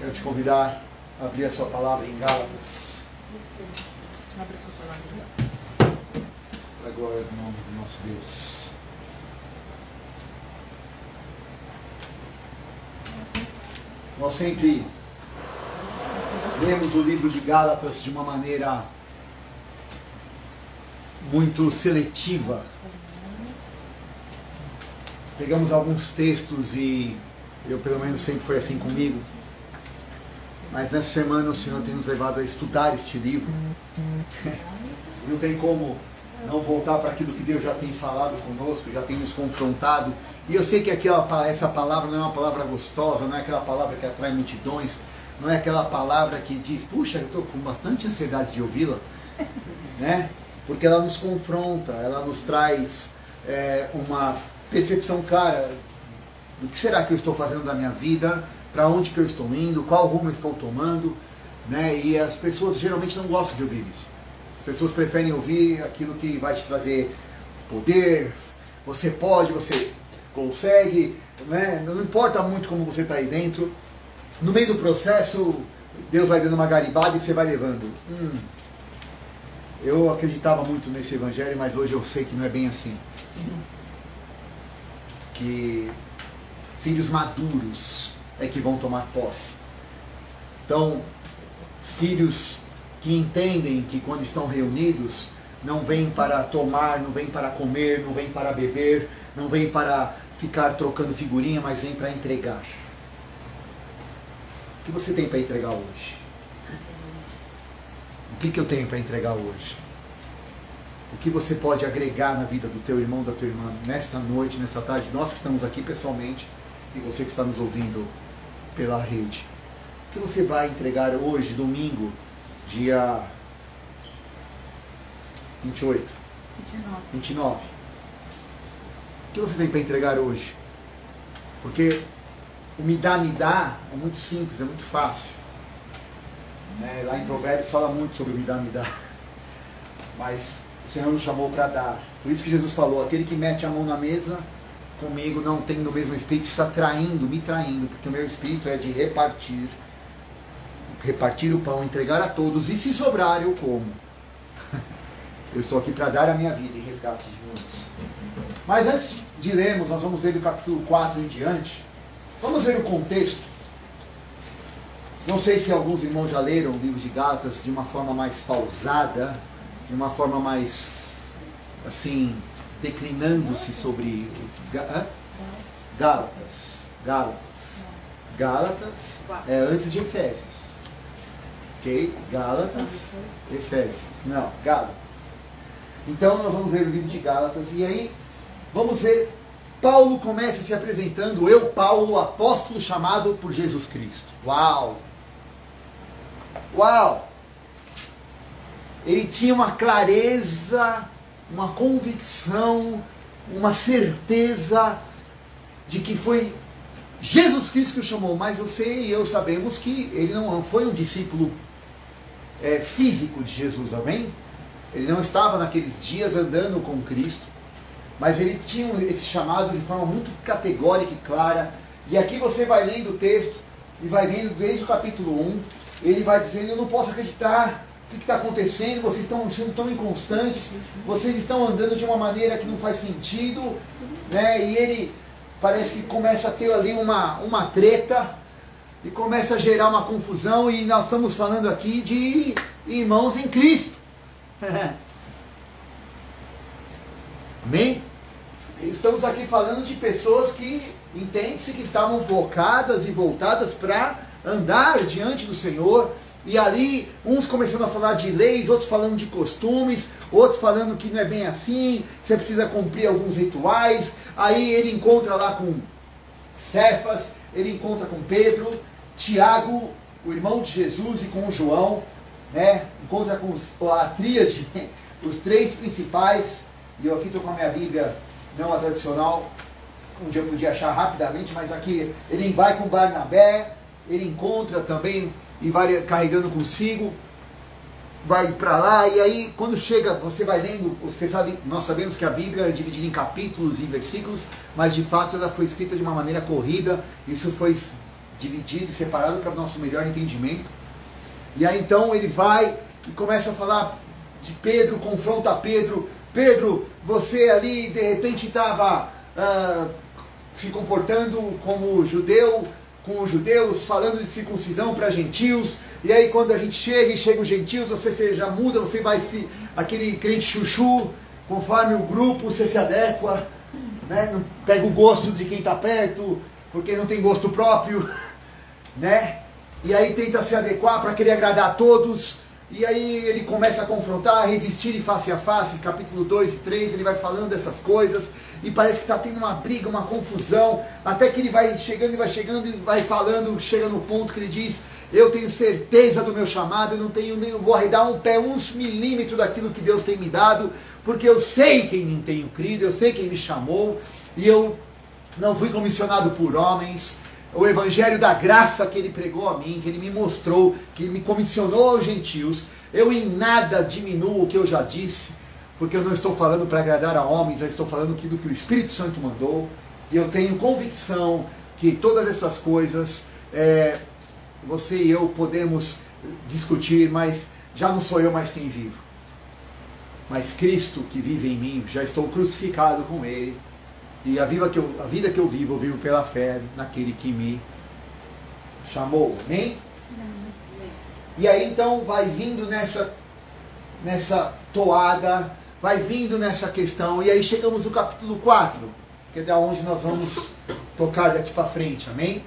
Quero te convidar a abrir a sua palavra em Gálatas. Abre a sua palavra. Para a glória do nome do nosso Deus. Nós sempre lemos o livro de Gálatas de uma maneira muito seletiva. Pegamos alguns textos e eu, pelo menos, sempre foi assim comigo. Mas nessa semana o Senhor tem nos levado a estudar este livro. Não tem como não voltar para aquilo que Deus já tem falado conosco, já tem nos confrontado. E eu sei que essa palavra não é uma palavra gostosa, não é aquela palavra que atrai multidões, não é aquela palavra que diz, puxa, eu estou com bastante ansiedade de ouvi-la, né? Porque ela nos confronta, ela nos traz uma percepção clara do que será que eu estou fazendo da minha vida, para onde que eu estou indo, qual rumo eu estou tomando, né? E as pessoas geralmente não gostam de ouvir isso. As pessoas preferem ouvir aquilo que vai te trazer poder, você pode, você consegue, né? Não importa muito como você está aí dentro. No meio do processo, Deus vai dando uma garibada e você vai levando. Eu acreditava muito nesse evangelho, mas hoje eu sei que não é bem assim. Que filhos maduros é que vão tomar posse. Então, filhos que entendem que quando estão reunidos, não vêm para tomar, não vêm para comer, não vêm para beber, não vêm para ficar trocando figurinha, mas vêm para entregar. O que você tem para entregar hoje? O que eu tenho para entregar hoje? O que você pode agregar na vida do teu irmão, da tua irmã, nesta noite, nessa tarde? Nós que estamos aqui pessoalmente e você que está nos ouvindo pela rede. O que você vai entregar hoje, domingo, dia 29. O que você tem para entregar hoje? Porque o me dá é muito simples, é muito fácil. Né? Lá em Provérbios fala muito sobre o me dá. Mas o Senhor nos chamou para dar. Por isso que Jesus falou, aquele que mete a mão na mesa comigo não tem no mesmo espírito, está me traindo, porque o meu espírito é de repartir o pão, entregar a todos, e se sobrar eu como. Eu estou aqui para dar a minha vida em resgate de muitos. Mas antes de lermos, nós vamos ler do capítulo 4 em diante. Vamos ver o contexto. Não sei se alguns irmãos já leram o livro de Gálatas de uma forma mais pausada, de uma forma mais, assim, declinando-se sobre Gálatas é antes de Efésios. Ok? Gálatas, Efésios. Não, Gálatas. Então nós vamos ler o livro de Gálatas e aí vamos ver, Paulo começa se apresentando, eu, Paulo, apóstolo chamado por Jesus Cristo. Uau! Uau! Ele tinha uma clareza, uma convicção, uma certeza de que foi Jesus Cristo que o chamou, mas você e eu sabemos que ele não foi um discípulo físico de Jesus, amém? Ele não estava naqueles dias andando com Cristo, mas ele tinha esse chamado de forma muito categórica e clara, e aqui você vai lendo o texto, e vai vendo desde o capítulo 1, ele vai dizendo, eu não posso acreditar, o que está acontecendo, vocês estão sendo tão inconstantes, vocês estão andando de uma maneira que não faz sentido, né? E ele parece que começa a ter ali uma treta, e começa a gerar uma confusão, e nós estamos falando aqui de irmãos em Cristo. Amém? Estamos aqui falando de pessoas que entende-se que estavam focadas e voltadas para andar diante do Senhor, e ali uns começando a falar de leis, outros falando de costumes, outros falando que não é bem assim, você precisa cumprir alguns rituais. Aí ele encontra lá com Cefas, ele encontra com Pedro, Tiago, o irmão de Jesus, e com o João, né? Encontra com a tríade, os três principais. E eu aqui estou com a minha Bíblia, não a tradicional, onde eu podia achar rapidamente, mas aqui ele vai com Barnabé, ele encontra também e vai carregando consigo, vai para lá, e aí quando chega, você vai lendo, você sabe, nós sabemos que a Bíblia é dividida em capítulos e versículos, mas de fato ela foi escrita de uma maneira corrida, isso foi dividido e separado para o nosso melhor entendimento. E aí então ele vai e começa a falar de Pedro, confronta Pedro. Pedro, você ali de repente estava se comportando como judeu, com os judeus, falando de circuncisão para gentios, e aí quando a gente chega os gentios, você já muda, você vai se aquele crente chuchu, conforme o grupo você se adequa, né? Não pega o gosto de quem está perto, porque não tem gosto próprio, né? E aí tenta se adequar para querer agradar a todos. E aí ele começa a confrontar, a resistir em face a face, capítulo 2 e 3, ele vai falando dessas coisas, e parece que está tendo uma briga, uma confusão, até que ele vai chegando e vai falando, chega no ponto que ele diz, eu tenho certeza do meu chamado, eu vou arredar um pé, uns milímetros daquilo que Deus tem me dado, porque eu sei quem tenho crido, eu sei quem me chamou, e eu não fui comissionado por homens. O evangelho da graça que ele pregou a mim, que ele me mostrou, que ele me comissionou aos gentios, eu em nada diminuo o que eu já disse, porque eu não estou falando para agradar a homens, eu estou falando aquilo que o Espírito Santo mandou, e eu tenho convicção que todas essas coisas, você e eu podemos discutir, mas já não sou eu mais quem vivo, mas Cristo que vive em mim, já estou crucificado com Ele. E a vida que eu vivo pela fé naquele que me chamou. Amém? E aí então vai vindo nessa toada, vai vindo nessa questão, e aí chegamos no capítulo 4, que é da onde nós vamos tocar daqui para frente. Amém?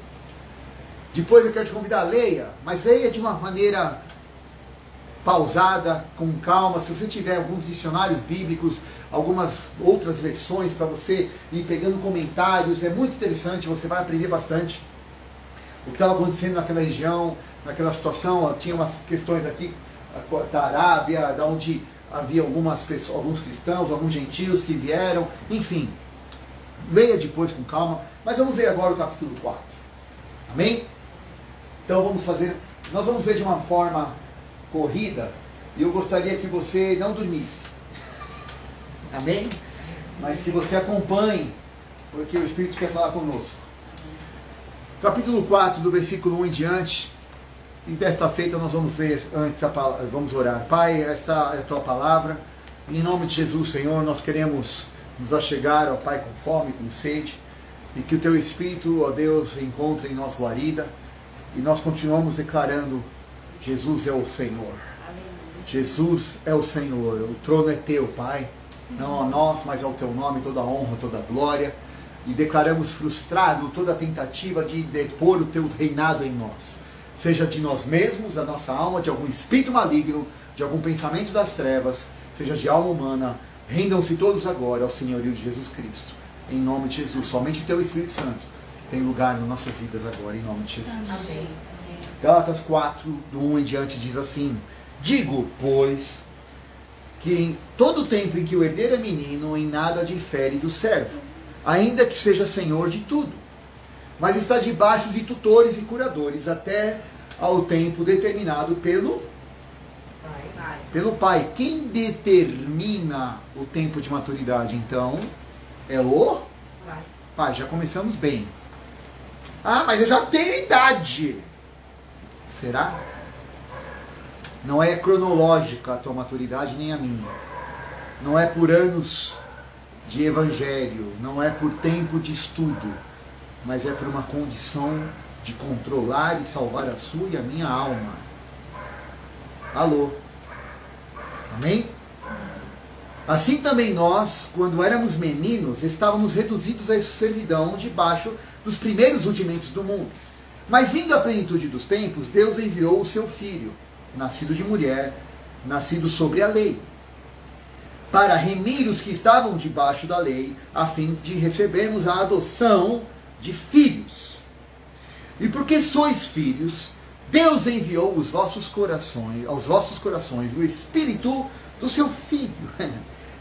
Depois eu quero te convidar, leia, mas leia de uma maneira pausada, com calma. Se você tiver alguns dicionários bíblicos, algumas outras versões para você ir pegando comentários, é muito interessante, você vai aprender bastante o que estava acontecendo naquela região, naquela situação. Tinha umas questões aqui da Arábia, da onde havia alguns cristãos, alguns gentios que vieram, enfim. Leia depois com calma, mas vamos ler agora o capítulo 4. Amém? Então nós vamos ler de uma forma corrida, e eu gostaria que você não dormisse. Amém? Mas que você acompanhe, porque o Espírito quer falar conosco. Capítulo 4, do versículo 1 em diante, e desta feita nós vamos ler antes, vamos orar. Pai, essa é a tua palavra, em nome de Jesus, Senhor, nós queremos nos achegar, ó Pai, com fome, com sede, e que o teu Espírito, ó Deus, encontre em nós guarida, e nós continuamos declarando, Jesus é o Senhor. Jesus é o Senhor. O trono é teu, Pai. Não a nós, mas ao teu nome, toda a honra, toda a glória. E declaramos frustrado toda a tentativa de depor o teu reinado em nós. Seja de nós mesmos, da nossa alma, de algum espírito maligno, de algum pensamento das trevas, seja de alma humana. Rendam-se todos agora ao senhorio de Jesus Cristo. Em nome de Jesus. Somente o teu Espírito Santo tem lugar nas nossas vidas agora, em nome de Jesus. Amém. Gálatas 4, do 1 em diante, diz assim: digo, pois, que em todo o tempo em que o herdeiro é menino, em nada difere do servo, ainda que seja senhor de tudo, mas está debaixo de tutores e curadores, até ao tempo determinado pelo Pai. Quem determina o tempo de maturidade, então, é o Pai. Já começamos bem. Ah, mas eu já tenho idade. Será? Não é cronológica a tua maturidade, nem a minha. Não é por anos de evangelho, não é por tempo de estudo, mas é por uma condição de controlar e salvar a sua e a minha alma. Alô? Amém? Assim também nós, quando éramos meninos, estávamos reduzidos à servidão debaixo dos primeiros rudimentos do mundo. Mas vindo a plenitude dos tempos, Deus enviou o seu Filho, nascido de mulher, nascido sobre a lei, para remir os que estavam debaixo da lei, a fim de recebermos a adoção de filhos. E porque sois filhos, Deus enviou aos vossos corações o Espírito do seu Filho,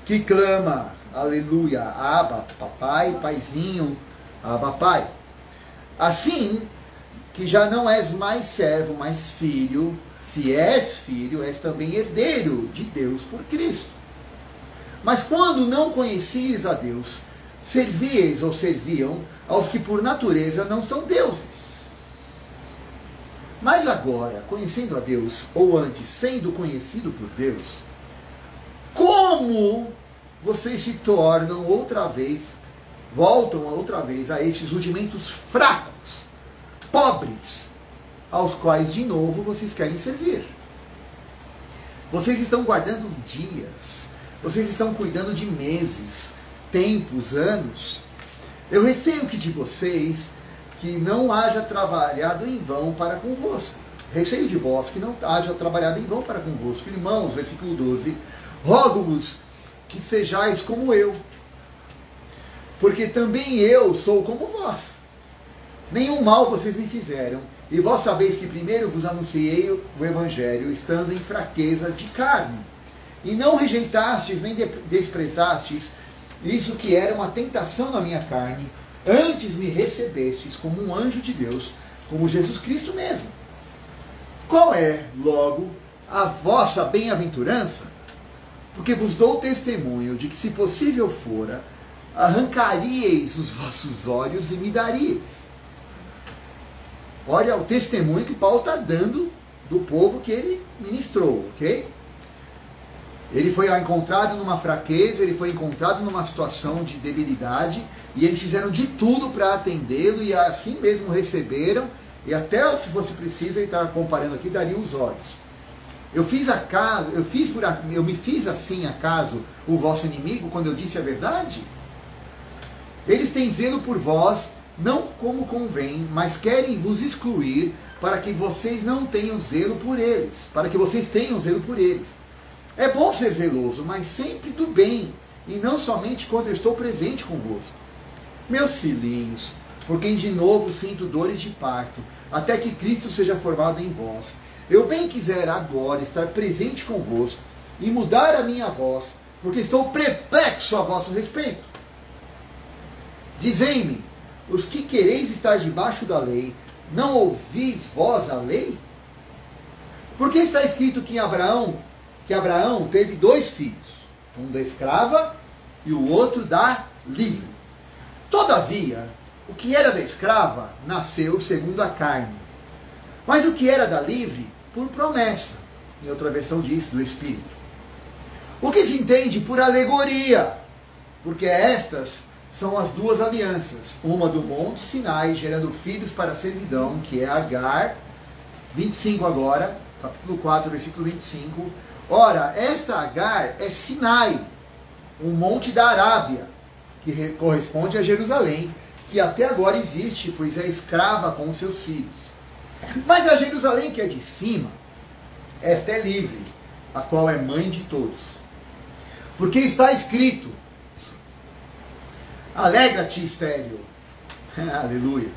que clama, aleluia, Abba, papai, paizinho, Abba, pai. Assim, que já não és mais servo, mas filho. Se és filho, és também herdeiro de Deus por Cristo. Mas quando não conhecias a Deus, serviam aos que por natureza não são deuses. Mas agora, conhecendo a Deus, ou antes, sendo conhecido por Deus, como vocês se tornam outra vez, voltam outra vez a estes rudimentos fracos, pobres, aos quais de novo vocês querem servir? Vocês estão guardando dias, vocês estão cuidando de meses, tempos, anos. Eu receio que de vocês que não haja trabalhado em vão para convosco. Receio de vós que não haja trabalhado em vão para convosco. Irmãos, versículo 12, rogo-vos que sejais como eu, porque também eu sou como vós. Nenhum mal vocês me fizeram, e vós sabeis que primeiro vos anunciei o Evangelho, estando em fraqueza de carne, e não rejeitastes nem desprezastes isso que era uma tentação na minha carne, antes me recebestes como um anjo de Deus, como Jesus Cristo mesmo. Qual é, logo, a vossa bem-aventurança? Porque vos dou testemunho de que, se possível fora, arrancaríeis os vossos olhos e me daríeis. Olha o testemunho que Paulo está dando do povo que ele ministrou, ok? Ele foi encontrado numa fraqueza, ele foi encontrado numa situação de debilidade, e eles fizeram de tudo para atendê-lo, e assim mesmo receberam, e até se fosse preciso, ele está comparando aqui, daria os olhos. Eu me fiz assim acaso o vosso inimigo quando eu disse a verdade? Eles têm zelo por vós, não como convém, mas querem vos excluir para que vocês não tenham zelo por eles, para que vocês tenham zelo por eles. É bom ser zeloso, mas sempre do bem, e não somente quando eu estou presente convosco. Meus filhinhos, por quem de novo sinto dores de parto, até que Cristo seja formado em vós, eu bem quiser agora estar presente convosco e mudar a minha voz, porque estou perplexo a vosso respeito. Dizei-me, os que quereis estar debaixo da lei, não ouvis vós a lei? Porque está escrito que Abraão teve 2 filhos, um da escrava e o outro da livre. Todavia, o que era da escrava nasceu segundo a carne, mas o que era da livre, por promessa. Em outra versão diz, do Espírito. O que se entende por alegoria, porque estas são as 2 alianças, uma do Monte Sinai, gerando filhos para a servidão, que é Agar, 25 agora, capítulo 4, versículo 25. Ora, esta Agar é Sinai, um monte da Arábia, que corresponde a Jerusalém, que até agora existe, pois é escrava com os seus filhos. Mas a Jerusalém que é de cima, esta é livre, a qual é mãe de todos. Porque está escrito, alegra-te, estéril, aleluia,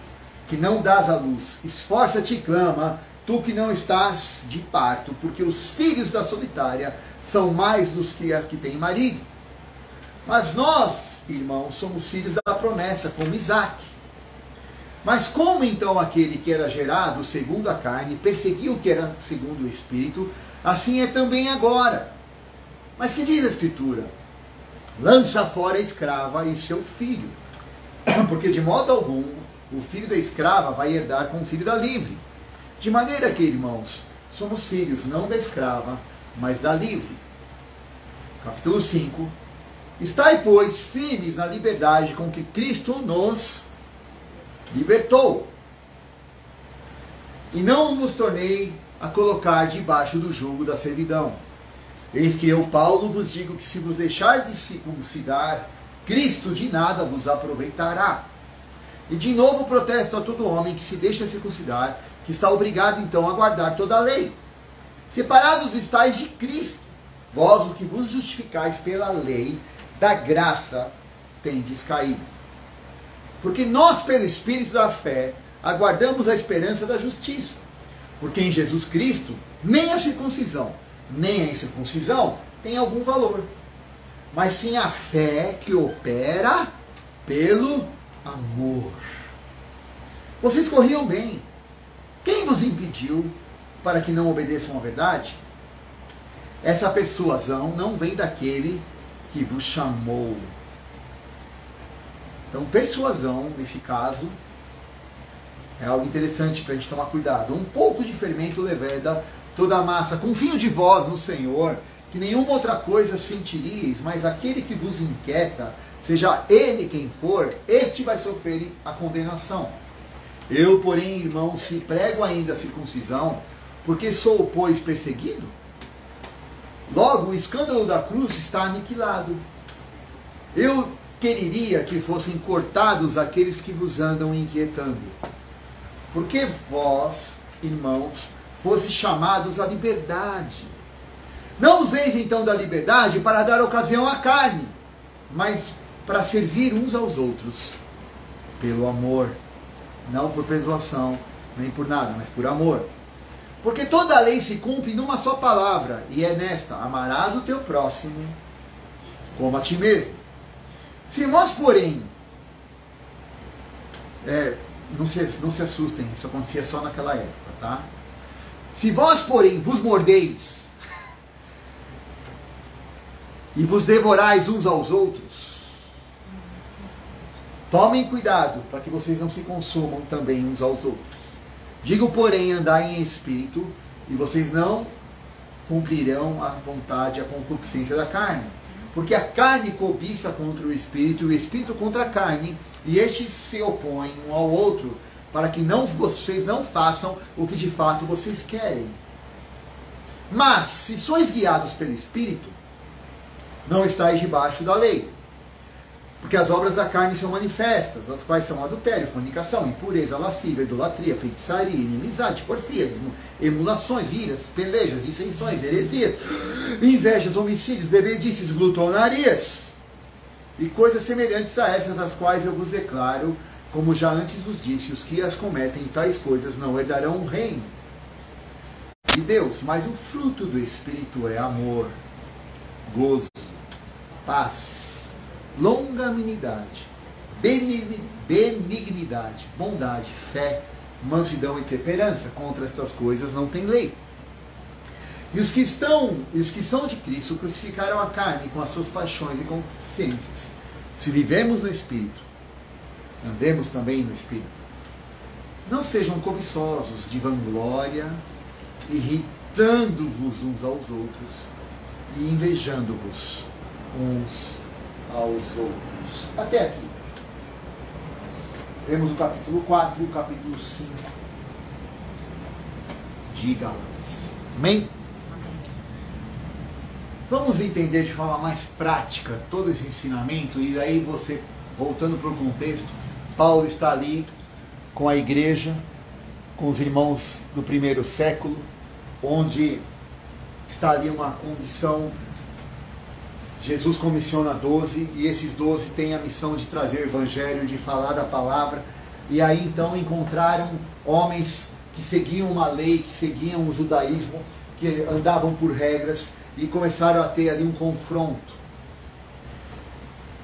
que não dás à luz, esforça-te e clama, tu que não estás de parto, porque os filhos da solitária são mais dos que a que tem marido. Mas nós, irmãos, somos filhos da promessa, como Isaque. Mas como então aquele que era gerado segundo a carne perseguiu o que era segundo o Espírito, assim é também agora. Mas que diz a Escritura? Lança fora a escrava e seu filho, porque de modo algum o filho da escrava vai herdar com o filho da livre. De maneira que, irmãos, somos filhos não da escrava, mas da livre. Capítulo 5. Estai, pois, firmes na liberdade com que Cristo nos libertou. E não vos tornei a colocar debaixo do jugo da servidão. Eis que eu, Paulo, vos digo que se vos deixar de circuncidar, Cristo de nada vos aproveitará. E de novo protesto a todo homem que se deixa circuncidar, que está obrigado então a guardar toda a lei. Separados estáis de Cristo, vós o que vos justificais pela lei, da graça tendes caído. Porque nós, pelo Espírito da fé, aguardamos a esperança da justiça. Porque em Jesus Cristo, nem a circuncisão, nem a incircuncisão tem algum valor, mas sim a fé que opera pelo amor. Vocês corriam bem. Quem vos impediu para que não obedeçam à verdade? Essa persuasão não vem daquele que vos chamou. Então, persuasão, nesse caso, É algo interessante para a gente tomar cuidado. Um pouco de fermento leveda toda a massa. Confio de vós no Senhor, que nenhuma outra coisa sentiríeis, mas aquele que vos inquieta, seja ele quem for, este vai sofrer a condenação. Eu, porém, irmão, se prego ainda a circuncisão, porque sou, pois, perseguido? Logo, o escândalo da cruz está aniquilado. Eu quereria que fossem cortados aqueles que vos andam inquietando. Porque vós, irmãos, fosse chamados à liberdade. Não useis então da liberdade para dar ocasião à carne, mas para servir uns aos outros, pelo amor, não por persuasão, nem por nada, mas por amor. Porque toda a lei se cumpre numa só palavra, e é nesta: amarás o teu próximo como a ti mesmo. Se nós, porém, não se assustem, isso acontecia só naquela época, tá? Se vós, porém, vos mordeis e vos devorais uns aos outros, tomem cuidado para que vocês não se consumam também uns aos outros. Digo, porém, andai em espírito, e vocês não cumprirão a vontade, a concupiscência da carne. Porque a carne cobiça contra o espírito, e o espírito contra a carne, e estes se opõem um ao outro, para que vocês não façam o que de fato vocês querem. Mas, se sois guiados pelo Espírito, não estáis debaixo da lei. Porque as obras da carne são manifestas, as quais são adultério, fornicação, impureza, lascívia, idolatria, feitiçaria, inimizade, porfia, emulações, iras, pelejas, dissensões, heresias, invejas, homicídios, bebedices, glutonarias e coisas semelhantes a essas, as quais eu vos declaro, como já antes vos disse, os que as cometem tais coisas não herdarão o reino de Deus. Mas o fruto do Espírito é amor, gozo, paz, longanimidade, benignidade, bondade, fé, mansidão e temperança. Contra estas coisas não tem lei. E os que são de Cristo crucificaram a carne com as suas paixões e concupiscências. Se vivemos no Espírito, andemos também no Espírito. Não sejam cobiçosos de vanglória, irritando-vos uns aos outros e invejando-vos uns aos outros. Até aqui. Vemos o capítulo 4 e o capítulo 5 de Gálatas. Amém? Vamos entender de forma mais prática todo esse ensinamento, e aí você, voltando para o contexto, Paulo está ali com a igreja, com os irmãos do primeiro século, onde está ali uma condição. Jesus comissiona 12, e esses 12 têm a missão de trazer o evangelho, de falar da palavra. E aí então encontraram homens que seguiam uma lei, que seguiam o judaísmo, que andavam por regras, e começaram a ter ali um confronto.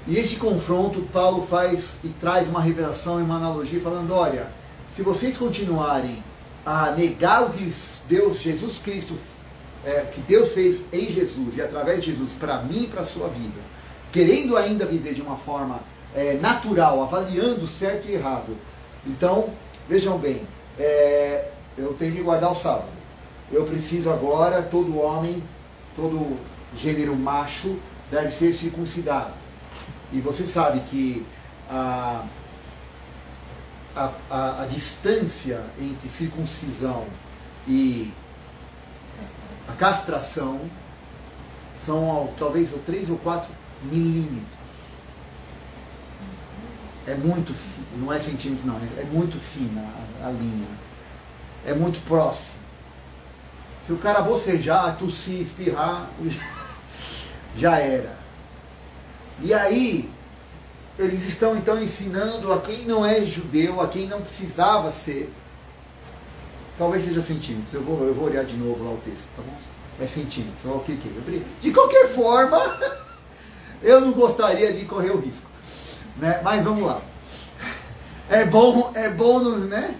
E esse confronto Paulo faz e traz uma revelação e uma analogia, falando: olha, se vocês continuarem a negar o que Deus, Jesus Cristo, que Deus fez em Jesus e através de Jesus para mim e para a sua vida, querendo ainda viver de uma forma natural, avaliando certo e errado, então, vejam bem, eu tenho que guardar o sábado. Eu preciso agora, todo homem, todo gênero macho deve ser circuncidado. E você sabe que a distância entre circuncisão e a castração são talvez 3 ou 4 milímetros. É muito fino, não é centímetro não, é muito fina a linha. É muito próximo. Se o cara bocejar, tossir, espirrar, já era. E aí, eles estão então ensinando a quem não é judeu, a quem não precisava ser. Talvez seja centímetros, eu vou olhar de novo lá o texto, tá bom? É centímetros, eu cliquei. De qualquer forma, eu não gostaria de correr o risco, né? Mas vamos lá. É bom, né?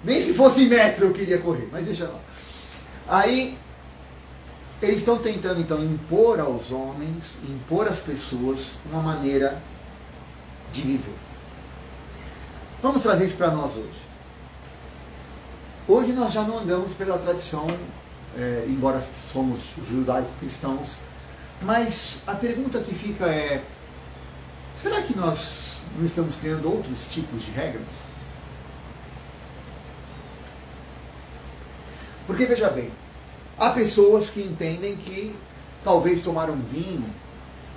Nem se fosse metro eu queria correr, mas deixa lá. Aí, eles estão tentando então impor aos homens, impor às pessoas uma maneira de viver. Vamos trazer isso para nós hoje. Hoje nós já não andamos pela tradição, embora somos judaico-cristãos, mas a pergunta que fica é, será que nós não estamos criando outros tipos de regras? Porque, veja bem, há pessoas que entendem que talvez tomar um vinho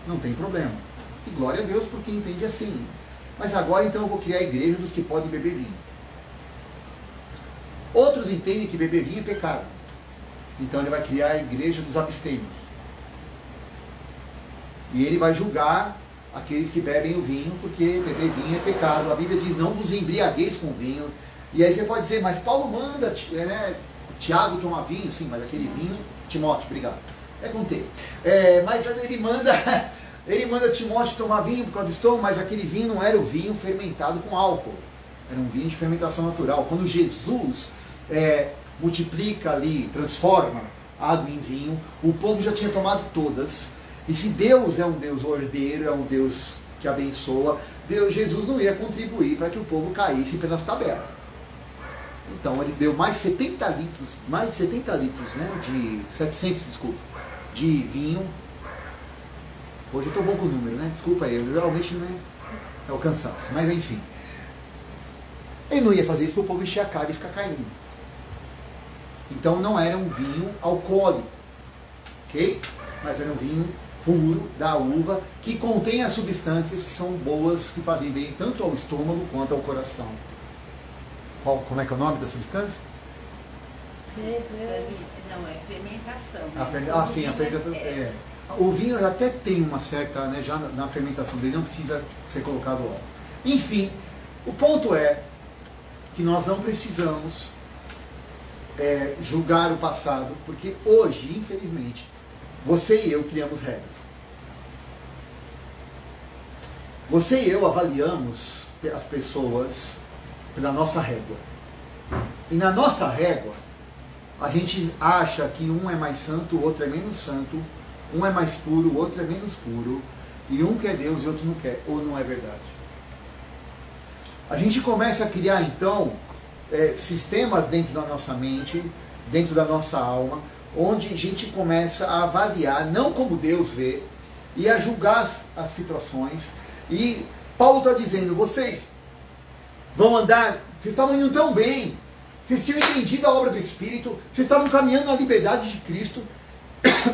não tem problema. E glória a Deus por quem entende assim. Mas agora então eu vou criar a igreja dos que podem beber vinho. Outros entendem que beber vinho é pecado. Então ele vai criar a igreja dos abstêmios. E ele vai julgar aqueles que bebem o vinho, porque beber vinho é pecado. A Bíblia diz, não vos embriagueis com vinho. E aí você pode dizer, mas Paulo manda, né, Tiago tomar vinho, sim, mas aquele vinho, Timóteo, obrigado. É com T. Mas ele manda Timóteo tomar vinho por causa do estômago, mas aquele vinho não era o vinho fermentado com álcool. Era um vinho de fermentação natural. Quando Jesus multiplica ali, transforma água em vinho, o povo já tinha tomado todas. E se Deus é um Deus ordeiro, é um Deus que abençoa, Jesus não ia contribuir para que o povo caísse pelas tabelas. Então ele deu mais 70 litros, né, de 700, desculpa, de vinho. Hoje eu estou bom com o número, né? Desculpa aí, geralmente não é o cansaço, mas enfim. Ele não ia fazer isso para o povo encher a cara e ficar caindo. Então não era um vinho alcoólico, ok? Mas era um vinho puro da uva que contém as substâncias que são boas, que fazem bem tanto ao estômago quanto ao coração. Como é que é o nome da substância? Não, é fermentação. Sim, a fermentação. O vinho até tem uma certa, né, já na fermentação dele, não precisa ser colocado óleo. Enfim, o ponto é que nós não precisamos julgar o passado, porque hoje, infelizmente, você e eu criamos regras. Você e eu avaliamos as pessoas pela nossa régua. E na nossa régua, a gente acha que um é mais santo, o outro é menos santo, um é mais puro, o outro é menos puro, e um quer Deus e o outro não quer, ou não é verdade. A gente começa a criar, então, sistemas dentro da nossa mente, dentro da nossa alma, onde a gente começa a avaliar, não como Deus vê, e a julgar as situações. E Paulo está dizendo, vocês vão andar, vocês estavam indo tão bem, vocês tinham entendido a obra do Espírito, vocês estavam caminhando na liberdade de Cristo,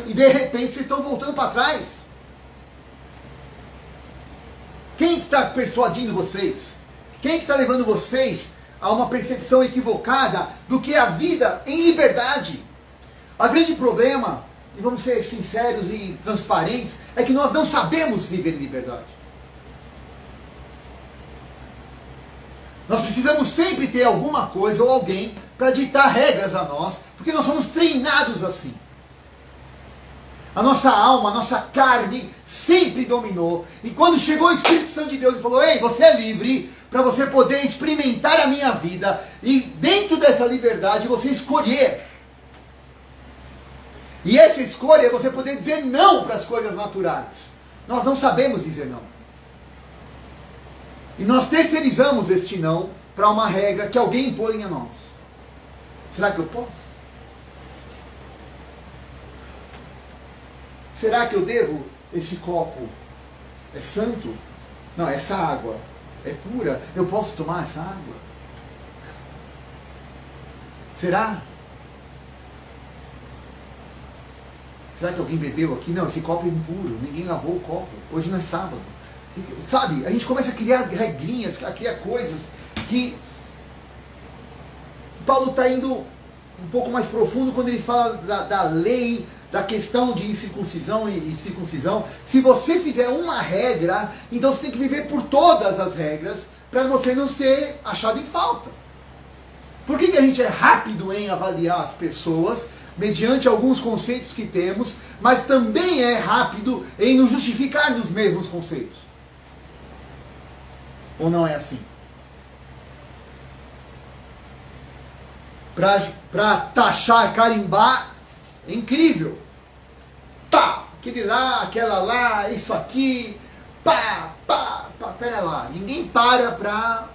e de repente vocês estão voltando para trás. Quem que está persuadindo vocês? Quem que está levando vocês a uma percepção equivocada do que é a vida em liberdade? O grande problema, e vamos ser sinceros e transparentes, é que nós não sabemos viver em liberdade. Nós precisamos sempre ter alguma coisa ou alguém para ditar regras a nós, porque nós somos treinados assim. A nossa alma, a nossa carne sempre dominou. E quando chegou o Espírito Santo de Deus e falou, ei, você é livre para você poder experimentar a minha vida e dentro dessa liberdade você escolher. E essa escolha é você poder dizer não para as coisas naturais. Nós não sabemos dizer não. E nós terceirizamos este não para uma regra que alguém impõe a nós. Será que eu posso? Será que eu devo? Esse copo é santo? Não, essa água é pura? Eu posso tomar essa água? Será? Será que alguém bebeu aqui? Não, esse copo é impuro, ninguém lavou o copo. Hoje não é sábado. Sabe, a gente começa a criar regrinhas, a criar coisas que... Paulo está indo um pouco mais profundo quando ele fala da lei, da questão de incircuncisão e circuncisão. Se você fizer uma regra, então você tem que viver por todas as regras para você não ser achado em falta. Por que a gente é rápido em avaliar as pessoas mediante alguns conceitos que temos, mas também é rápido em nos justificar nos mesmos conceitos? Ou não é assim? Para taxar, carimbar, é incrível. Pá, aquele lá, aquela lá, isso aqui, pá, pá, pá, pera lá. Ninguém para.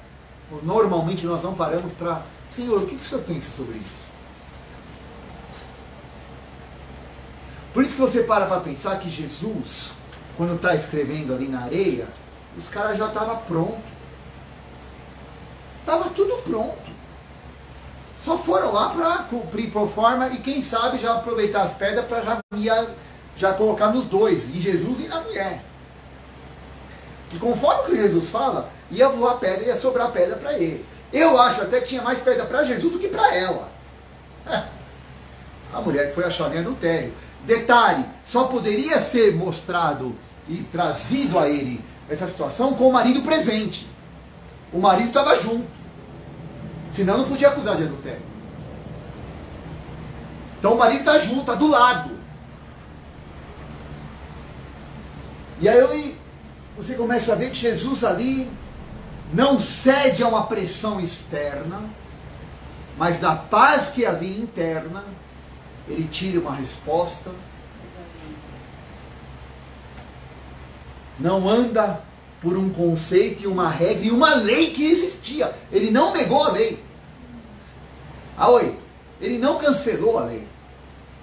Normalmente nós não paramos para Senhor, o que o Senhor pensa sobre isso? Por isso que você para pensar que Jesus, quando está escrevendo ali na areia, os caras já estavam prontos. Estava tudo pronto. Só foram lá para cumprir por forma e quem sabe já aproveitar as pedras para já colocar nos dois, em Jesus e na mulher. Que conforme o que Jesus fala, ia voar pedra, ia sobrar pedra para ele. Eu acho até que tinha mais pedra para Jesus do que para ela. A mulher que foi achada em adultério. Detalhe, só poderia ser mostrado e trazido a ele essa situação com o marido presente. O marido estava junto. Senão não podia acusar de adultério. Então o marido está junto, está do lado. E aí você começa a ver que Jesus ali não cede a uma pressão externa, mas da paz que havia interna, ele tira uma resposta. Não anda por um conceito e uma regra e uma lei que existia. Ele não negou a lei. Ele não cancelou a lei.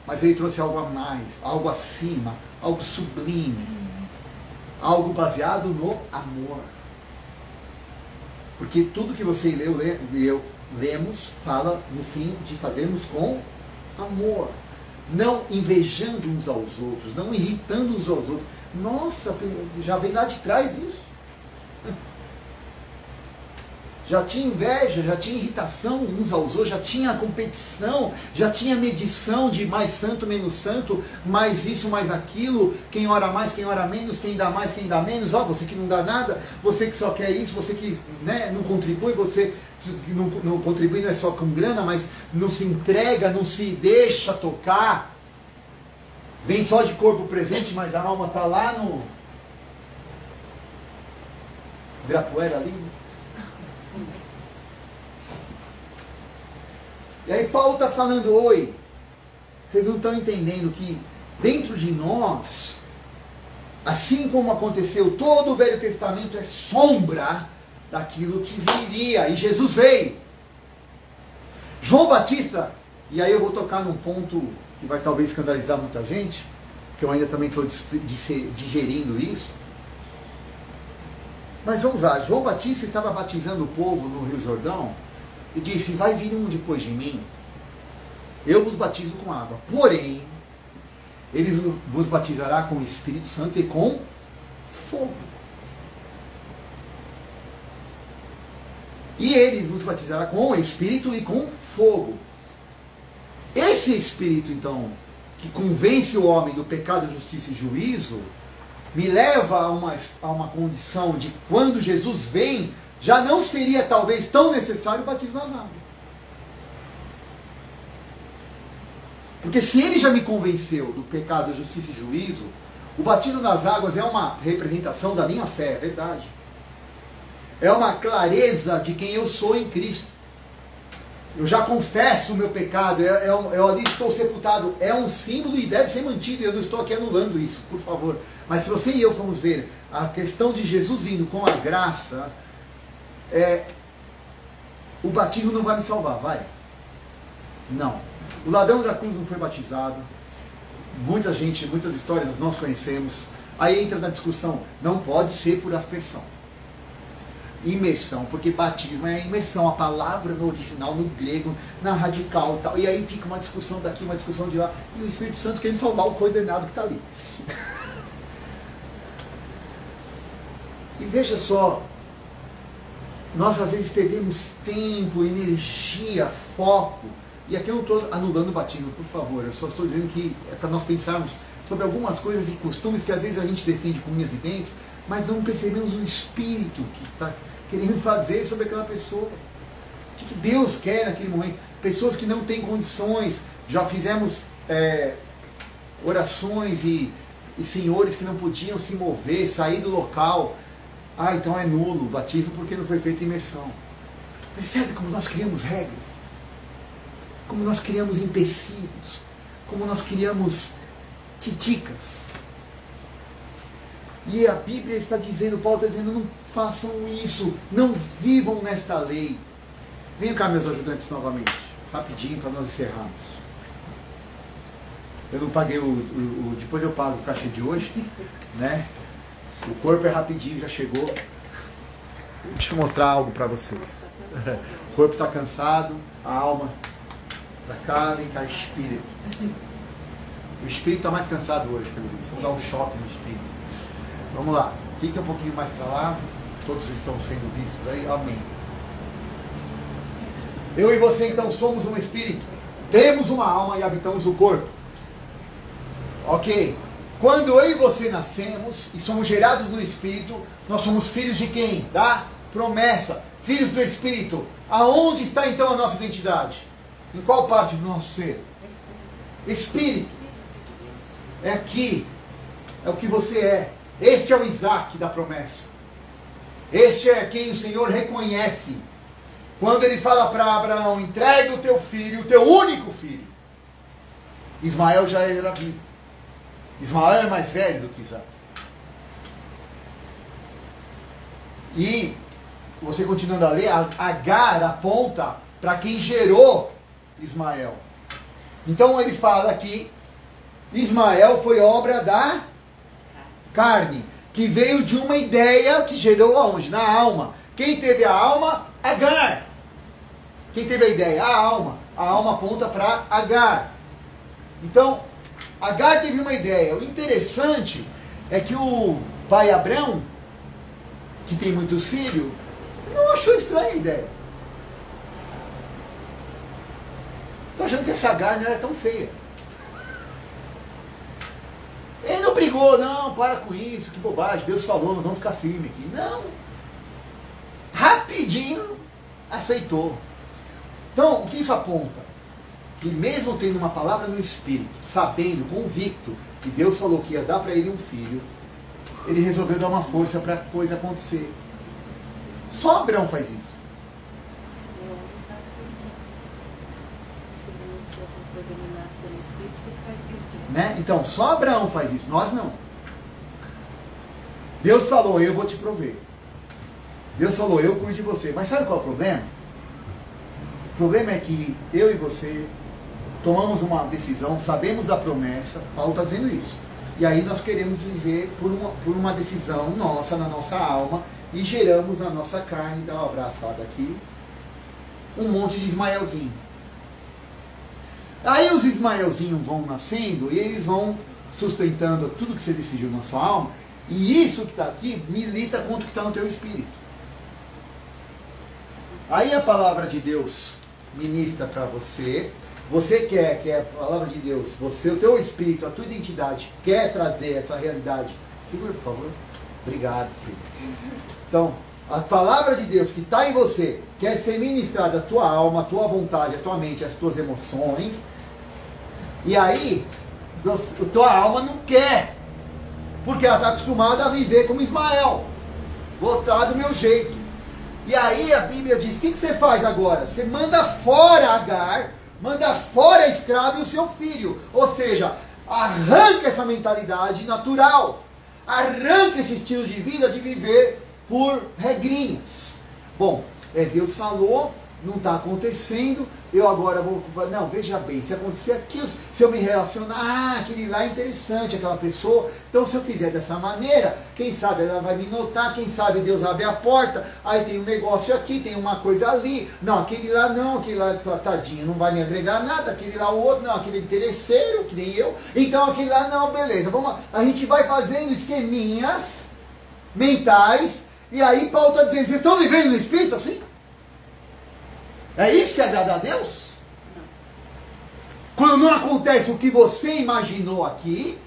Mas ele trouxe algo a mais, algo acima, algo sublime. Algo baseado no amor. Porque tudo que você lemos fala no fim de fazermos com amor. Não invejando uns aos outros, não irritando uns aos outros. Nossa, já vem lá de trás isso. Já tinha inveja, já tinha irritação uns aos outros, já tinha competição, já tinha medição de mais santo, menos santo, mais isso, mais aquilo, quem ora mais, quem ora menos, quem dá mais, quem dá menos, você que não dá nada, você que só quer isso, você que não contribui, você que não contribui não é só com grana, mas não se entrega, não se deixa tocar, vem só de corpo presente, mas a alma está lá no Ibirapuera ali. E aí Paulo está falando, vocês não estão entendendo que dentro de nós, assim como aconteceu, todo o Velho Testamento é sombra daquilo que viria, e Jesus veio. João Batista, e aí eu vou tocar num ponto que vai talvez escandalizar muita gente, porque eu ainda também estou digerindo isso, mas vamos lá, João Batista estava batizando o povo no Rio Jordão, e disse, vai vir um depois de mim, eu vos batizo com água, porém, ele vos batizará com o Espírito Santo e com fogo. E ele vos batizará com o Espírito e com fogo. Esse Espírito, então, que convence o homem do pecado, justiça e juízo, me leva a uma condição de quando Jesus vem, já não seria talvez tão necessário o batismo nas águas. Porque se ele já me convenceu do pecado, justiça e juízo, o batismo nas águas é uma representação da minha fé, é verdade. É uma clareza de quem eu sou em Cristo. Eu já confesso o meu pecado, eu ali estou sepultado. É um símbolo e deve ser mantido, e eu não estou aqui anulando isso, por favor. Mas se você e eu formos ver a questão de Jesus vindo com a graça, o batismo não vai me salvar, vai? Não. O ladrão da cruz não foi batizado. Muitas histórias nós conhecemos. Aí entra na discussão, não pode ser por aspersão. Imersão, porque batismo é imersão, a palavra no original, no grego, na radical e tal. E aí fica uma discussão daqui, uma discussão de lá, e o Espírito Santo querendo salvar o condenado que está ali. E veja só, nós às vezes perdemos tempo, energia, foco. E aqui eu não estou anulando o batismo, por favor. Eu só estou dizendo que é para nós pensarmos sobre algumas coisas e costumes que às vezes a gente defende com unhas e dentes, mas não percebemos o espírito que está querendo fazer sobre aquela pessoa. O que Deus quer naquele momento? Pessoas que não têm condições. Já fizemos orações e senhores que não podiam se mover, sair do local. Então é nulo o batismo porque não foi feita imersão. Percebe como nós criamos regras? Como nós criamos empecilhos? Como nós criamos titicas? E a Bíblia está dizendo, Paulo está dizendo, não façam isso, não vivam nesta lei. Venham cá, meus ajudantes, novamente, rapidinho, para nós encerrarmos. Eu não paguei depois eu pago o cachê de hoje, né? O corpo é rapidinho, já chegou. Deixa eu mostrar algo para vocês. O corpo está cansado, a alma para cá, vem cá, espírito. O espírito está mais cansado hoje, pelo visto. Vamos dar um choque no espírito. Vamos lá, fica um pouquinho mais para lá. Todos estão sendo vistos aí, amém. Eu e você então somos um espírito, temos uma alma e habitamos o corpo. Ok? Quando eu e você nascemos e somos gerados no espírito, nós somos filhos de quem? Da promessa. Filhos do espírito. Aonde está então a nossa identidade? Em qual parte do nosso ser? Espírito. É aqui. É o que você é. Este é o Isaac da promessa. Este é quem o Senhor reconhece. Quando ele fala para Abraão, entregue o teu filho, o teu único filho. Ismael já era vivo. Ismael é mais velho do que Isaac. E, você continuando a ler, Agar aponta para quem gerou Ismael. Então ele fala que Ismael foi obra da carne, que veio de uma ideia que gerou aonde? Na alma. Quem teve a alma? Agar. Quem teve a ideia? A alma. A alma aponta para Agar. Então, Agar teve uma ideia. O interessante é que o pai Abrão, que tem muitos filhos, não achou estranha a ideia. Estou achando que essa Agar não era tão feia. Ele não brigou, não, para com isso, que bobagem, Deus falou, nós vamos ficar firmes aqui. Não. Rapidinho aceitou. Então, o que isso aponta? Que mesmo tendo uma palavra no Espírito, sabendo, convicto, que Deus falou que ia dar para ele um filho, ele resolveu dar uma força para a coisa acontecer. Só Abraão faz isso. Né? Então, só Abraão faz isso, nós não. Deus falou, eu vou te prover. Deus falou, eu cuido de você. Mas sabe qual é o problema? O problema é que eu e você tomamos uma decisão, sabemos da promessa, Paulo está dizendo isso. E aí nós queremos viver por uma decisão nossa, na nossa alma, e geramos na nossa carne, dá uma abraçada aqui, um monte de Ismaelzinho. Aí os Ismaelzinhos vão nascendo e eles vão sustentando tudo que você decidiu na sua alma, e isso que está aqui milita contra o que está no teu espírito. Aí a palavra de Deus ministra para você, você quer que a palavra de Deus, você, o teu espírito, a tua identidade, quer trazer essa realidade. Segura, por favor. Obrigado, Espírito. Então, a palavra de Deus que está em você quer ser ministrada a tua alma, a tua vontade, a tua mente, as tuas emoções. E aí, a tua alma não quer. Porque ela está acostumada a viver como Ismael. Vou estar do meu jeito. E aí a Bíblia diz, o que você faz agora? Você manda fora Agar, manda fora a escrava e o seu filho. Ou seja, arranca essa mentalidade natural. Arranca esse estilo de vida de viver por regrinhas. Bom, Deus falou, não está acontecendo, eu agora vou... Não, veja bem, se acontecer aquilo, se eu me relacionar, aquele lá é interessante, aquela pessoa, então se eu fizer dessa maneira, quem sabe ela vai me notar, quem sabe Deus abre a porta, aí tem um negócio aqui, tem uma coisa ali, não, aquele lá não, aquele lá, tadinho, não vai me agregar nada, aquele lá o outro, não, aquele interesseiro, que nem eu, então aquele lá não, beleza, vamos lá. A gente vai fazendo esqueminhas mentais, e aí Paulo está dizendo, vocês estão vivendo no Espírito assim? É isso que agrada a Deus? Não. Quando não acontece o que você imaginou aqui,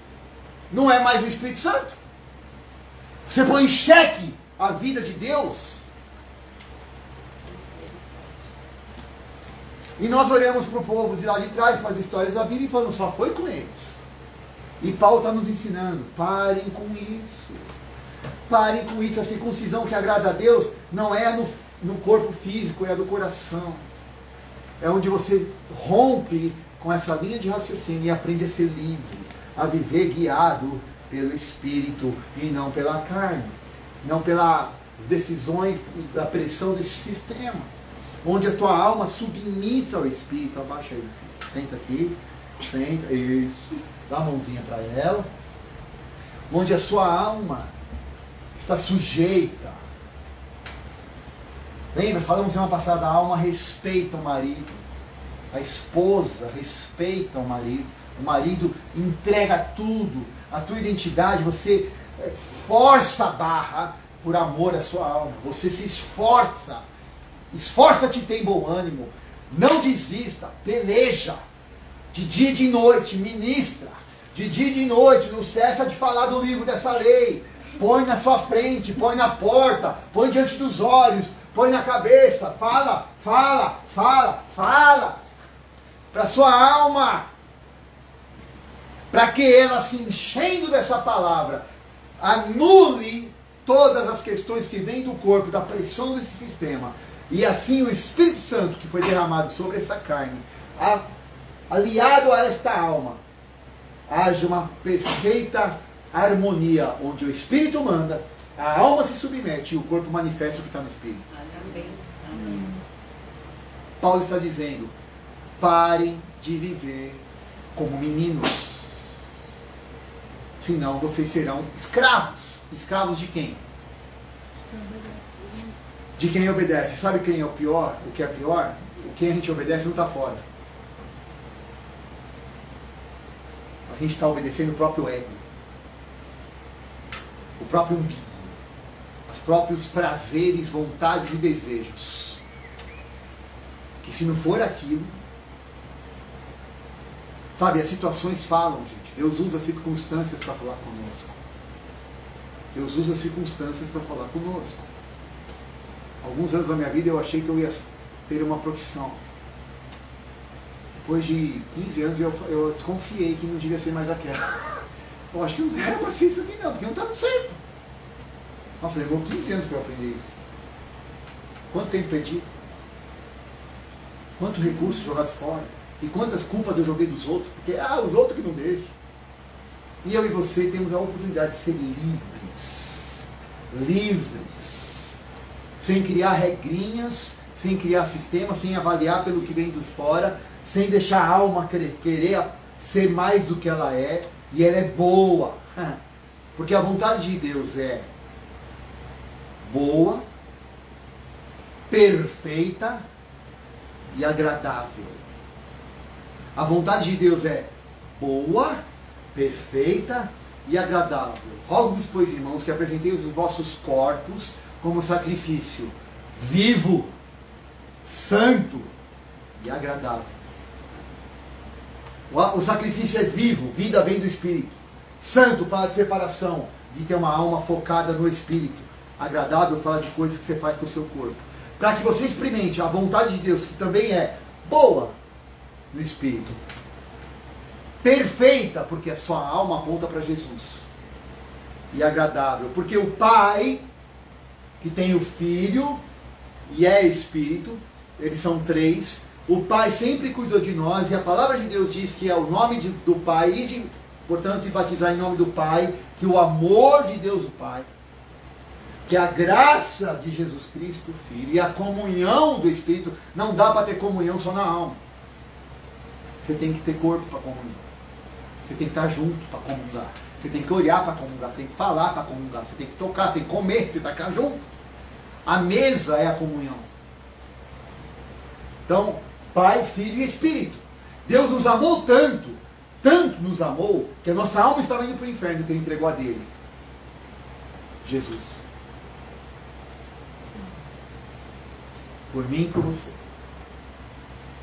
não é mais o Espírito Santo. Você põe em xeque a vida de Deus. E nós olhamos para o povo de lá de trás, para as histórias da Bíblia, e falamos, só foi com eles. E Paulo está nos ensinando, parem com isso. Parem com isso. A circuncisão que agrada a Deus não é no corpo físico, é do coração. É onde você rompe com essa linha de raciocínio e aprende a ser livre, a viver guiado pelo Espírito e não pela carne, não pelas decisões da pressão desse sistema. onde a tua alma submissa ao Espírito. Abaixa aí, filho. Senta aqui, senta, isso, dá a mãozinha para ela. Onde a sua alma está sujeita. Lembra, falamos semana passada, a alma respeita o marido, a esposa respeita o marido entrega tudo, a tua identidade, você força a barra por amor à sua alma, você se esforça, esforça-te e tem bom ânimo, não desista, peleja, de dia e de noite, ministra, de dia e de noite, não cessa de falar do livro dessa lei, põe na sua frente, põe na porta, põe diante dos olhos, põe na cabeça, fala, fala, fala, fala, para sua alma, para que ela, se enchendo dessa palavra, anule todas as questões que vêm do corpo, da pressão desse sistema, e assim o Espírito Santo que foi derramado sobre essa carne, aliado a esta alma, haja uma perfeita harmonia, onde o Espírito manda, a alma se submete e o corpo manifesta o que está no Espírito. Amém. Paulo está dizendo, parem de viver como meninos. Senão vocês serão escravos. Escravos de quem? De quem obedece. Sabe quem é o pior? O que é pior? Quem a gente obedece não está fora. A gente está obedecendo o próprio ego. O próprio umbigo. Os próprios prazeres, vontades e desejos. Que se não for aquilo... Sabe, as situações falam, gente. Deus usa circunstâncias para falar conosco. Deus usa circunstâncias para falar conosco. Alguns anos da minha vida eu achei que eu ia ter uma profissão. Depois de 15 anos eu desconfiei que não devia ser mais aquela. Eu acho que não era para ser isso aqui não, porque não está no certo. Nossa, levou 15 anos para eu aprender isso. Quanto tempo perdi? Quanto recurso jogado fora? E quantas culpas eu joguei dos outros? Porque, os outros que não deixam. E eu e você temos a oportunidade de ser livres. Livres. Sem criar regrinhas, sem criar sistemas, sem avaliar pelo que vem do fora, sem deixar a alma querer ser mais do que ela é. E ela é boa. Porque a vontade de Deus é boa, perfeita e agradável. A vontade de Deus é boa, perfeita e agradável. Rogo-vos, pois, irmãos, que apresenteis os vossos corpos como sacrifício vivo, santo e agradável. O sacrifício é vivo, vida vem do Espírito. Santo fala de separação, de ter uma alma focada no Espírito. Agradável fala de coisas que você faz com o seu corpo. Para que você experimente a vontade de Deus, que também é boa no Espírito. Perfeita, porque a sua alma aponta para Jesus. E agradável, porque o Pai, que tem o Filho, e é Espírito, eles são três. O Pai sempre cuidou de nós, e a palavra de Deus diz que é o nome do Pai, e portanto, de batizar em nome do Pai, que o amor de Deus o Pai, que a graça de Jesus Cristo, o Filho, e a comunhão do Espírito, não dá para ter comunhão só na alma. Você tem que ter corpo para comungar. Você tem que estar junto para comungar. Você tem que olhar para comungar. Você tem que falar para comungar. Você tem que tocar, você tem que comer, você tem que estar junto. A mesa é a comunhão. Então, Pai, Filho e Espírito. Deus nos amou tanto, tanto nos amou, que a nossa alma estava indo para o inferno, que Ele entregou a dele. Jesus. Por mim e por você.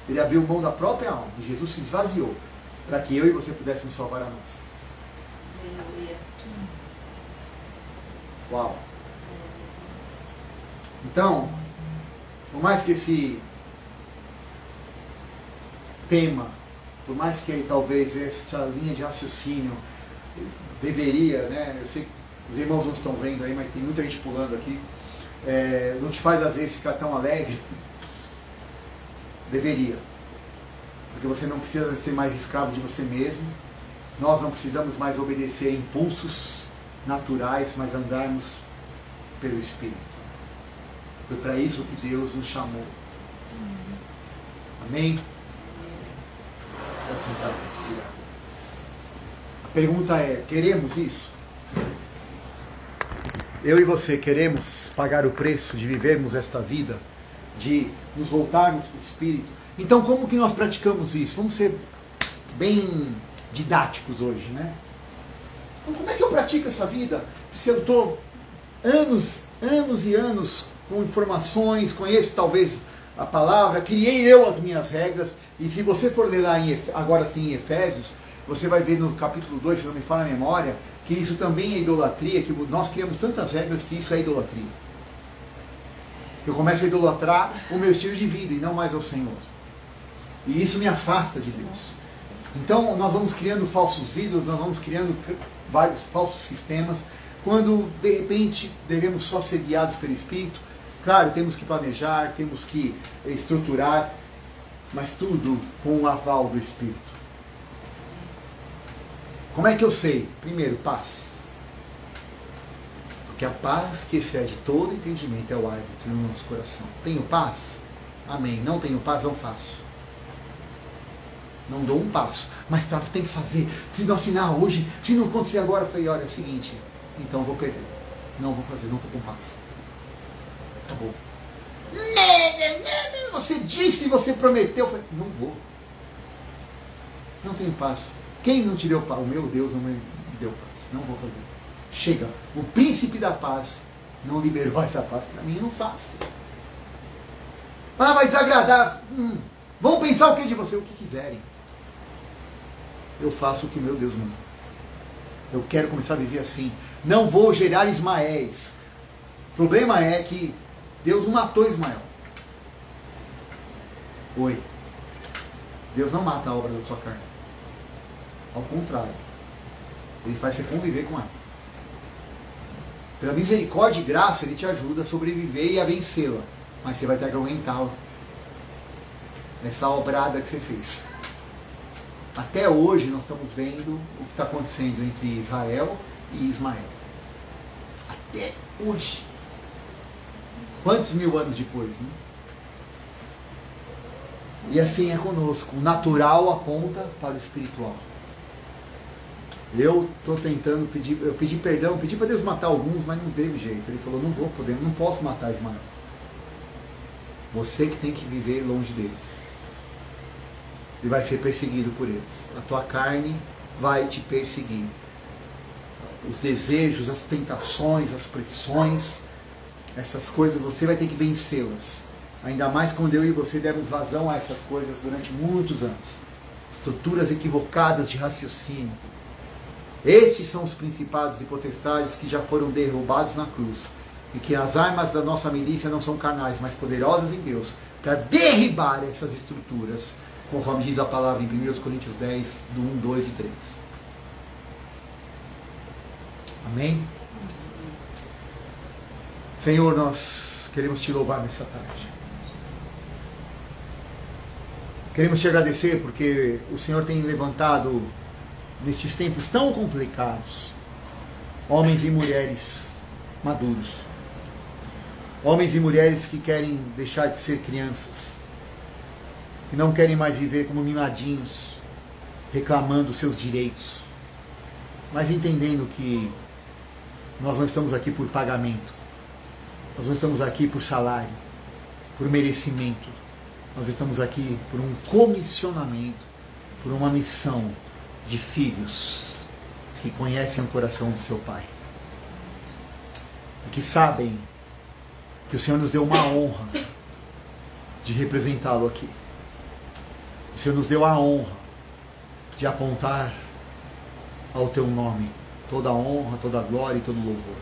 Ele abriu mão da própria alma. E Jesus se esvaziou para que eu e você pudéssemos salvar a nossa. Uau! Então, por mais que esse tema, por mais que talvez essa linha de raciocínio deveria, né? Eu sei que os irmãos não estão vendo aí, mas tem muita gente pulando aqui. Não te faz às vezes ficar tão alegre. Deveria. Porque você não precisa ser mais escravo de você mesmo. Nós não precisamos mais obedecer a impulsos naturais, mas andarmos pelo Espírito. Foi para isso que Deus nos chamou. Amém? Pode sentar. A pergunta é, queremos isso? Eu e você queremos pagar o preço de vivermos esta vida, de nos voltarmos para o Espírito? Então como que nós praticamos isso? Vamos ser bem didáticos hoje, né? Então como é que eu pratico essa vida? Se eu estou anos e anos com informações, conheço talvez a palavra, criei eu as minhas regras, e se você for ler lá agora sim em Efésios, você vai ver no capítulo 2, se não me falha a memória, que isso também é idolatria, que nós criamos tantas regras que isso é idolatria. Eu começo a idolatrar o meu estilo de vida e não mais ao Senhor. E isso me afasta de Deus. Então nós vamos criando falsos ídolos, nós vamos criando vários falsos sistemas, quando de repente devemos só ser guiados pelo Espírito. Claro, temos que planejar, temos que estruturar, mas tudo com o aval do Espírito. Como é que eu sei? Primeiro, paz. Porque a paz que excede todo entendimento é o árbitro no nosso coração. Tenho paz? Amém. Não tenho paz, não faço. Não dou um passo. Mas tá, tem que fazer. Se não assinar hoje, se não acontecer agora, eu falei, olha, é o seguinte, então eu vou perder. Não vou fazer, não estou com paz. Acabou. Você disse, você prometeu. Eu falei, não vou. Não tenho paz. Quem não te deu paz? O meu Deus não me deu paz. Não vou fazer. Chega. O príncipe da paz não liberou essa paz para mim. Eu não faço. Ah, vai desagradar. Vão pensar o que de você? O que quiserem. Eu faço o que o meu Deus manda. Eu quero começar a viver assim. Não vou gerar Ismaéis. O problema é que Deus não matou Ismael. Oi. Deus não mata a obra da sua carne. Ao contrário. Ele faz você conviver com ela. Pela misericórdia e graça, Ele te ajuda a sobreviver e a vencê-la. Mas você vai ter que aguentá-la. Essa obrada que você fez. Até hoje nós estamos vendo o que está acontecendo entre Israel e Ismael. Até hoje. Quantos mil anos depois, né? E assim é conosco. O natural aponta para o espiritual. Eu estou tentando eu pedi perdão, pedi para Deus matar alguns, mas não teve jeito. Ele falou, não vou poder, não posso matar Ismael. Você que tem que viver longe deles. E vai ser perseguido por eles. A tua carne vai te perseguir. Os desejos, as tentações, as pressões, essas coisas você vai ter que vencê-las. Ainda mais quando eu e você demos vazão a essas coisas durante muitos anos. Estruturas equivocadas de raciocínio. Estes são os principados e potestades que já foram derrubados na cruz. E que as armas da nossa milícia não são carnais, mas poderosas em Deus, para derribar essas estruturas, conforme diz a palavra em 1 Coríntios 10, do 1, 2 e 3. Amém? Senhor, nós queremos te louvar nessa tarde. Queremos te agradecer porque o Senhor tem levantado, nestes tempos tão complicados, homens e mulheres maduros. Homens e mulheres que querem deixar de ser crianças, que não querem mais viver como mimadinhos, reclamando seus direitos, mas entendendo que nós não estamos aqui por pagamento, nós não estamos aqui por salário, por merecimento, nós estamos aqui por um comissionamento, por uma missão de filhos que conhecem o coração do seu Pai e que sabem que o Senhor nos deu uma honra de representá-lo aqui. O Senhor nos deu a honra de apontar ao teu nome toda a honra, toda a glória e todo o louvor.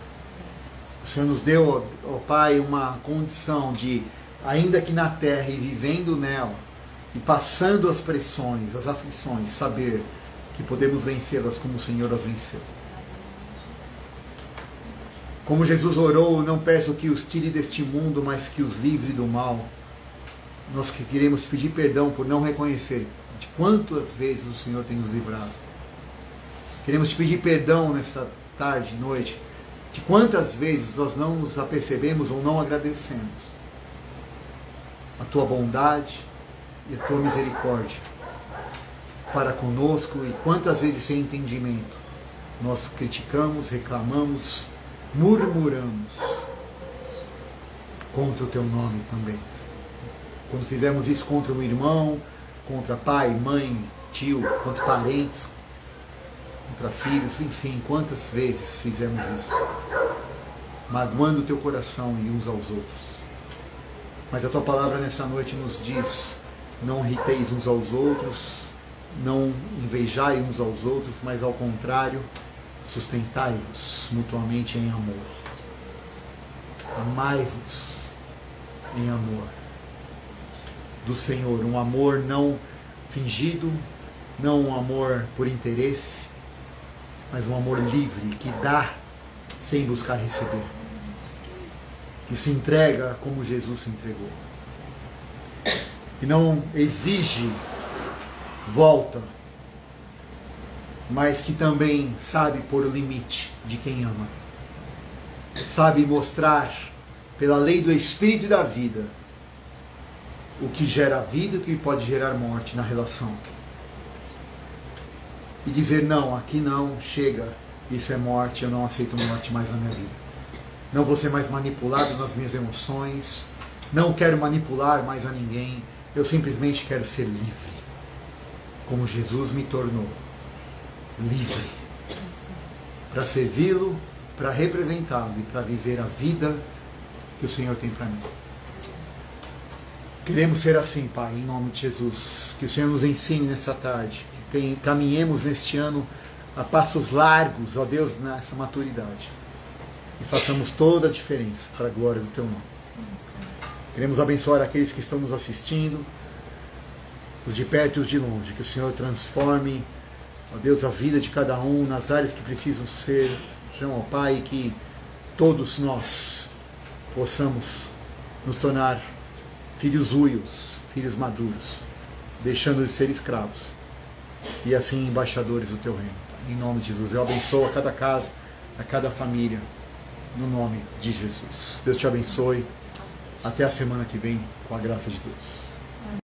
O Senhor nos deu, ó Pai, uma condição de, ainda que na terra e vivendo nela, e passando as pressões, as aflições, saber que podemos vencê-las como o Senhor as venceu. Como Jesus orou, não peço que os tire deste mundo, mas que os livre do mal. Nós que queremos pedir perdão por não reconhecer de quantas vezes o Senhor tem nos livrado. Queremos te pedir perdão nesta tarde, noite, de quantas vezes nós não nos apercebemos ou não agradecemos. a tua bondade e a tua misericórdia para conosco, e quantas vezes sem entendimento nós criticamos, reclamamos, murmuramos contra o teu nome também. Quando fizemos isso contra um irmão, contra pai, mãe, tio, contra parentes, contra filhos, enfim, quantas vezes fizemos isso, magoando o teu coração e uns aos outros. Mas a tua palavra nessa noite nos diz: não irriteis uns aos outros, não invejai uns aos outros, mas ao contrário, sustentai-vos mutuamente em amor. Amai-vos em amor do Senhor, um amor não fingido, não um amor por interesse, mas um amor livre, que dá sem buscar receber, que se entrega como Jesus se entregou, que não exige volta, mas que também sabe pôr o limite de quem ama, sabe mostrar pela lei do Espírito e da vida o que gera vida e o que pode gerar morte na relação, e dizer: não, aqui não, chega, isso é morte, eu não aceito morte mais na minha vida, não vou ser mais manipulado nas minhas emoções, não quero manipular mais a ninguém, eu simplesmente quero ser livre, como Jesus me tornou livre, para servi-lo, para representá-lo e para viver a vida que o Senhor tem para mim. Queremos ser assim, Pai, em nome de Jesus. Que o Senhor nos ensine nessa tarde, que caminhemos neste ano a passos largos, ó Deus, nessa maturidade, e façamos toda a diferença para a glória do Teu nome. Queremos abençoar aqueles que estão nos assistindo, os de perto e os de longe, que o Senhor transforme, ó Deus, a vida de cada um nas áreas que precisam ser, ó Pai, e que todos nós possamos nos tornar filhos úios, filhos maduros, deixando de ser escravos, e assim embaixadores do Teu reino. Em nome de Jesus, eu abençoo a cada casa, a cada família, no nome de Jesus. Deus te abençoe. Até a semana que vem, com a graça de Deus.